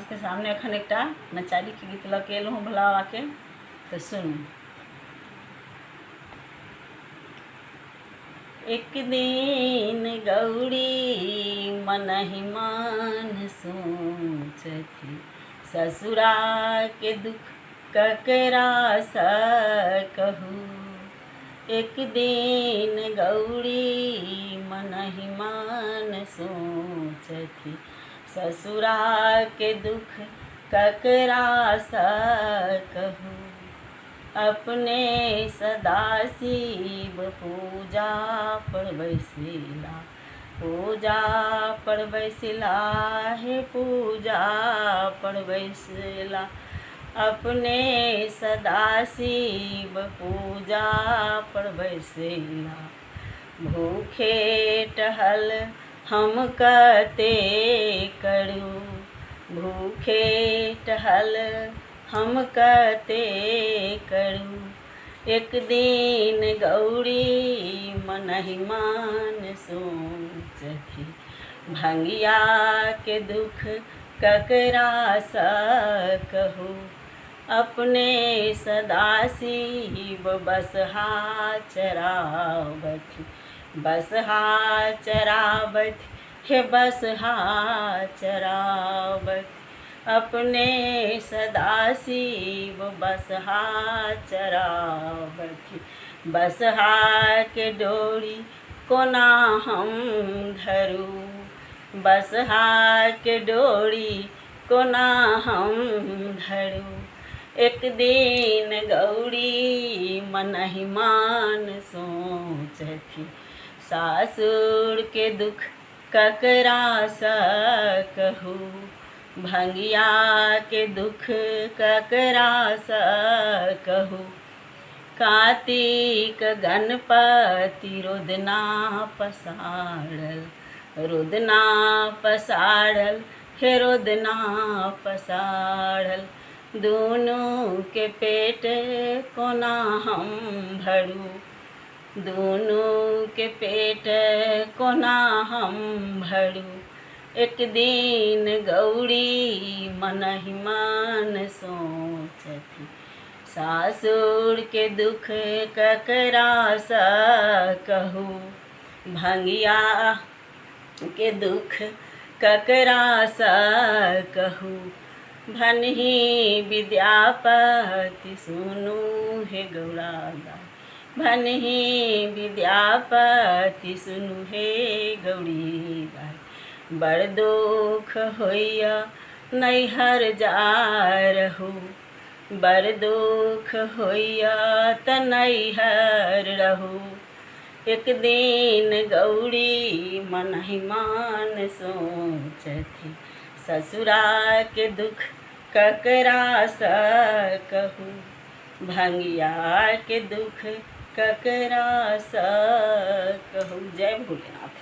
के सामने अखन एकटा नचारी के गीत लऽ के एलहुँ भोला बाबा के, तो सुनू। एक दिन गौरी मनहि मान सोचथि, ससुरा के दुख ककरा सा कहू। एक दिन गौरी मनहि मान सोचथि, ससुरा के दुख ककरा सा कहू। अपने सदाशिव पूजा पर बैसिला, पूजा पर बैसिला हे पूजा पर बैसिला। अपने सदाशिव पूजा पर बैसिला, भूखे टहल हम कते करू। भूखे टहल हम कते करू। एक दिन गौरी मनहि मान सोचथि, भंगिया के दुख ककरा सा कहू। अपने सदाशिव बसहा चरावथि, बसहा चरावथि हे बसहा चरावथि। अपने सदाशिव बसहा चरावथि, बसहा के डोरी कोना हम धरू। बसहा के डोरी कोना हम धरू। एक दिन गौरी मनहि मान सोचथि, सासुर के दुख ककरा सा कहू। भंगिया के दुख ककरा सा कहू। कार्तिक गणपति रोदना पसारल, रोदना पसारल हे रोदना पसारल। दोनों के पेट कोना हम भरू। दोनों के पेट कोना हम भरू। एक दिन गौरी मनहि मान सोचथि, सासुर के दुख ककरा सा कहू। भंगिया के दुख ककरा सा कहू। भनहि विद्यापति सुनु हे गौरा गाय, भनहि विद्यापति सुनु हे गौरी गाय। बड़ दुख होइया नैहर जा रहू, बड़ दुख होइया त नैहर रहू। एक दिन गौरी मनहि मान सोचथि, ससुरा के दुख ककरा सा कहू। भंगिया के दुख ककरा सा कहू। जय भोलेनाथ।